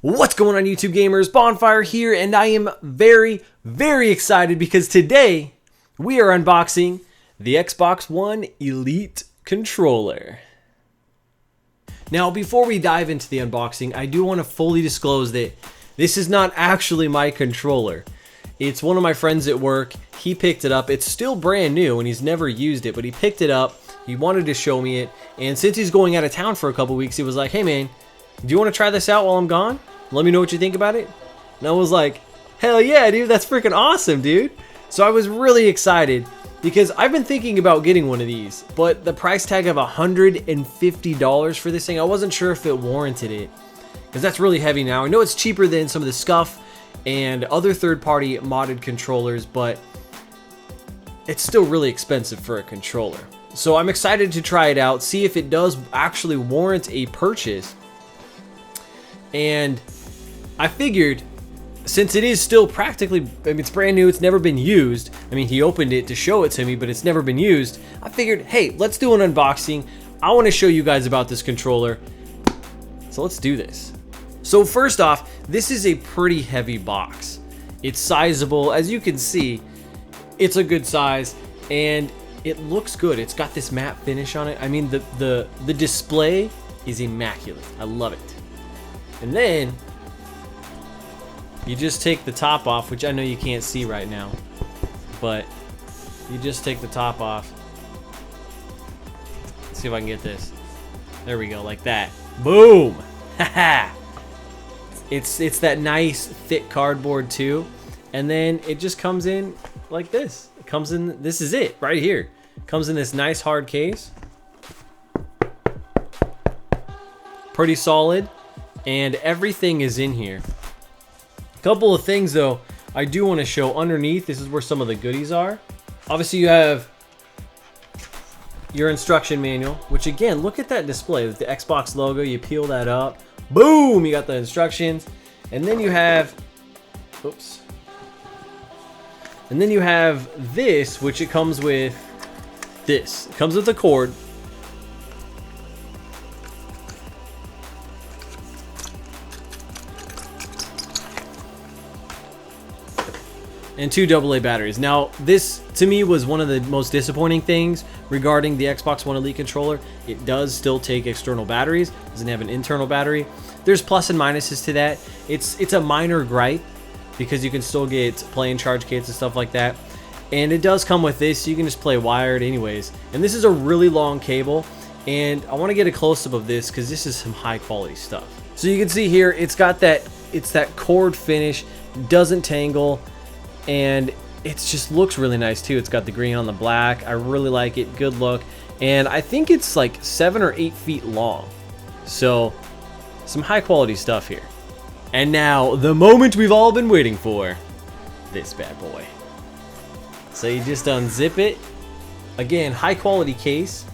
What's going on, YouTube gamers? Bonfire here, and I am very excited because today we are unboxing the Xbox One Elite controller. Now, before we dive into the unboxing, I do want to fully disclose that this is not actually my controller. It's one of my friends at work. He picked it up. It's still brand new and he's never used it, but he picked it up. He wanted to show me it, and since he's going out of town for a couple weeks, he was like, "Hey man, do you want to try this out while I'm gone? Let me know what you think about it." And I was like, "Hell yeah, dude, that's freaking awesome, dude." So I was really excited because I've been thinking about getting one of these, but the price tag of $150 for this thing, I wasn't sure if it warranted it, because that's really heavy now. I know it's cheaper than some of the Scuff and other third-party modded controllers, but it's still really expensive for a controller. So I'm excited to try it out, see if it does actually warrant a purchase. And I figured, since it is still practically, I mean, it's brand new, it's never been used. I mean, he opened it to show it to me, but it's never been used. I figured, hey, let's do an unboxing. I want to show you guys about this controller. So let's do this. So first off, this is a pretty heavy box. It's sizable. As you can see, it's a good size and it looks good. It's got this matte finish on it. I mean, the display is immaculate. I love it. And then you just take the top off, which I know you can't see right now, but you just take the top off. Let's see if I can get this. There we go, like that. Boom! Haha! It's that nice thick cardboard too, and then it just comes in like this. It comes in. This is it right here. Comes in this nice hard case. Pretty solid. And everything is in here. A couple of things though I do want to show underneath. This is where some of the goodies are. Obviously you have your instruction manual, which again, look at that display with the Xbox logo. You peel that up, boom, you got the instructions. And then you have, oops, and then you have this, which it comes with this. It comes with a cord. And 2 AA batteries. Now, this to me was one of the most disappointing things regarding the Xbox One Elite controller. It does still take external batteries, doesn't have an internal battery. There's plus and minuses to that. It's a minor gripe because you can still get play-in charge kits and stuff like that. And it does come with this, so you can just play wired anyways. And this is a really long cable, and I want to get a close-up of this because this is some high-quality stuff. So you can see here, it's got that, it's that cord finish, doesn't tangle. And it just looks really nice too. It's got the green on the black. I really like it. Good look. And I think it's like 7 or 8 feet long. So some high quality stuff here. And now the moment we've all been waiting for. This bad boy. So you just unzip it. Again, high quality case.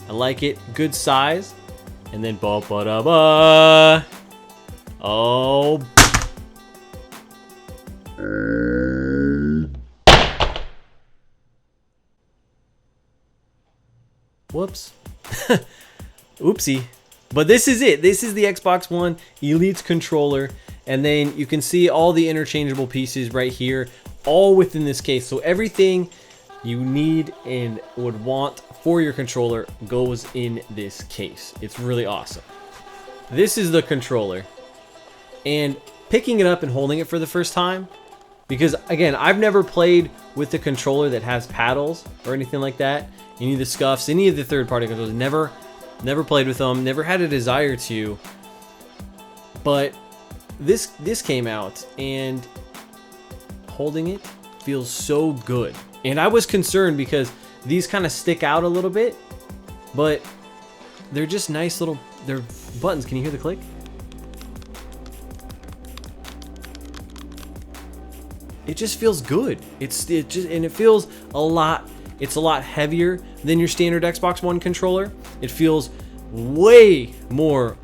I like it. Good size. And then ba-ba-da-ba. Oh, whoops. Oopsie. But this is it. This is the Xbox One Elite controller. And then you can see all the interchangeable pieces right here, all within this case. So everything you need and would want for your controller goes in this case. It's really awesome. This is the controller. And picking it up and holding it for the first time, because again, I've never played with the controller that has paddles or anything like that. Any of the Scuffs, any of the third-party controllers, never played with them, never had a desire to. But this came out and holding it feels so good. And I was concerned because these kind of stick out a little bit, but they're just nice little, they're buttons. Can you hear the click? It just feels good. It feels a lot. It's a lot heavier than your standard Xbox One controller. It feels way more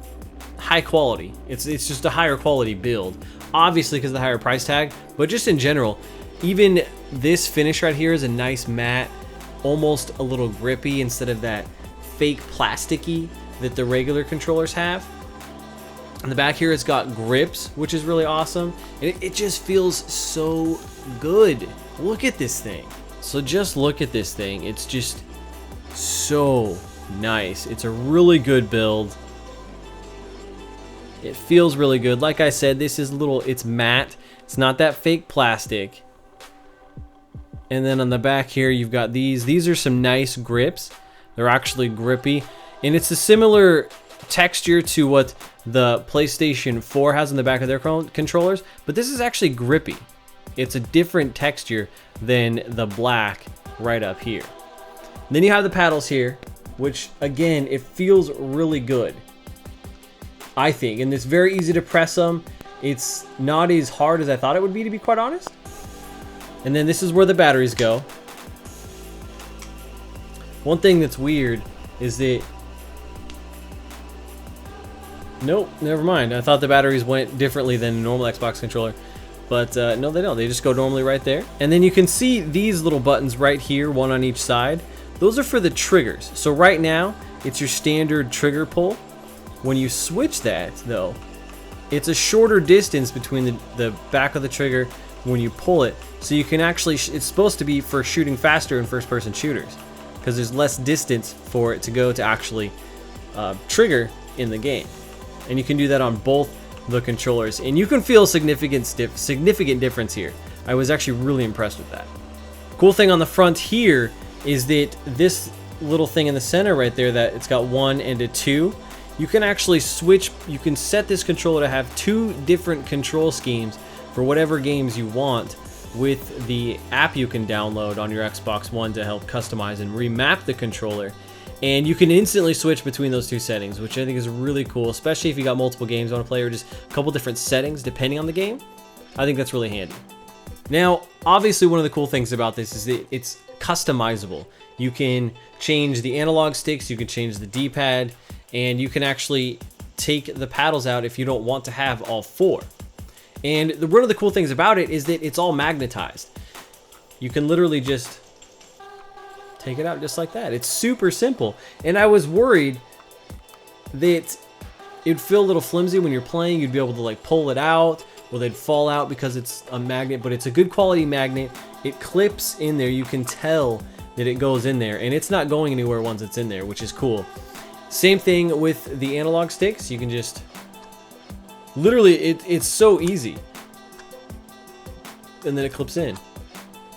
high quality. It's just a higher quality build, obviously because of the higher price tag, but just in general, even this finish right here is a nice matte, almost a little grippy instead of that fake plasticky that the regular controllers have. On the back here, it's got grips, which is really awesome. And it just feels so good. Look at this thing. So just look at this thing. It's just so nice. It's a really good build. It feels really good. Like I said, this is it's matte. It's not that fake plastic. And then on the back here, you've got these. These are some nice grips. They're actually grippy. And it's a similar texture to what the PlayStation 4 has on the back of their controllers, but this is actually grippy. It's a different texture than the black right up here. And then you have the paddles here, which again, it feels really good, I think, and it's very easy to press them. It's not as hard as I thought it would be, to be quite honest. And then this is where the batteries go. One thing that's weird is that, nope, never mind. I thought the batteries went differently than a normal Xbox controller. But no, they don't. They just go normally right there. And then you can see these little buttons right here, one on each side. Those are for the triggers. So right now, it's your standard trigger pull. When you switch that, though, it's a shorter distance between the back of the trigger when you pull it. So you can actually, it's supposed to be for shooting faster in first-person shooters, because there's less distance for it to go to actually trigger in the game. And you can do that on both the controllers, and you can feel significant difference here. I was actually really impressed with that. Cool thing on the front here is that this little thing in the center right there, that it's got 1 and a 2, you can actually switch. You can set this controller to have 2 different control schemes for whatever games you want with the app you can download on your Xbox One to help customize and remap the controller. And you can instantly switch between those 2 settings, which I think is really cool, especially if you got multiple games you want to play or just a couple different settings depending on the game. I think that's really handy. Now, obviously one of the cool things about this is that it's customizable. You can change the analog sticks, you can change the D-pad, and you can actually take the paddles out if you don't want to have all 4. And one of the cool things about it is that it's all magnetized. You can literally just take it out just like that. It's super simple. And I was worried that it'd feel a little flimsy when you're playing. You'd be able to like pull it out, or they'd fall out because it's a magnet, but it's a good quality magnet. It clips in there. You can tell that it goes in there, and it's not going anywhere once it's in there, which is cool. Same thing with the analog sticks. You can just literally, it's so easy. And then it clips in.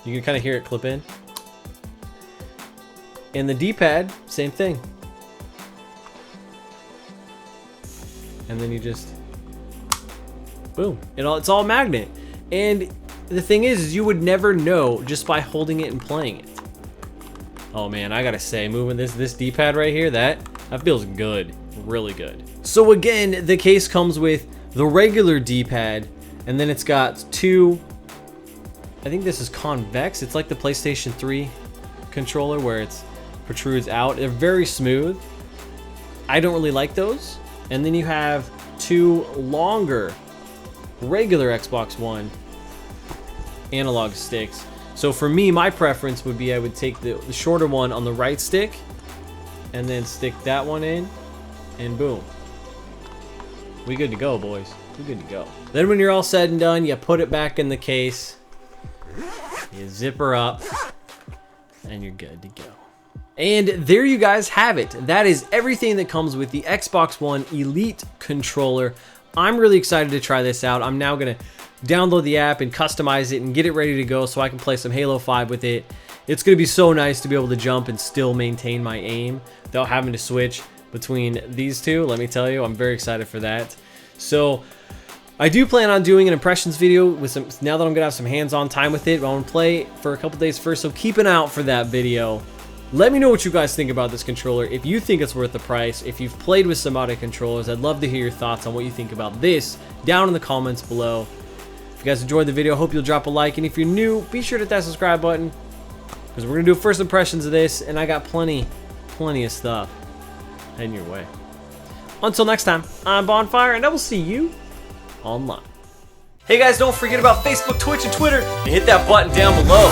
You can kind of hear it clip in. And the D-pad, same thing. And then you just, boom. It's all magnet. And the thing is you would never know just by holding it and playing it. Oh man, I gotta say, moving this D-pad right here, that feels good, really good. So again, the case comes with the regular D-pad, and then it's got 2, I think this is convex. It's like the PlayStation 3 controller where it protrudes out. They're very smooth. I don't really like those. And then you have 2 longer regular Xbox One analog sticks. So for me, my preference would be I would take the shorter one on the right stick and then stick that one in, and boom. We good to go, boys. We good to go. Then when you're all said and done, you put it back in the case, you zip her up, and you're good to go. And there you guys have it. That is everything that comes with the Xbox One Elite controller. I'm really excited to try this out. I'm now gonna download the app and customize it and get it ready to go so I can play some Halo 5 with it. It's gonna be so nice to be able to jump and still maintain my aim without having to switch between these 2. Let me tell you, I'm very excited for that. So I do plan on doing an impressions video with some, now that I'm gonna have some hands-on time with it. I'm gonna play for a couple days first, so keep an eye out for that video. Let me know what you guys think about this controller, if you think it's worth the price, if you've played with some other controllers. I'd love to hear your thoughts on what you think about this down in the comments below. If you guys enjoyed the video, I hope you'll drop a like, and if you're new, be sure to hit that subscribe button, because we're gonna do first impressions of this, and I got plenty of stuff heading your way. Until next time, I'm Bonfire, and I will see you online. Hey guys, don't forget about Facebook, Twitch, and Twitter, and hit that button down below.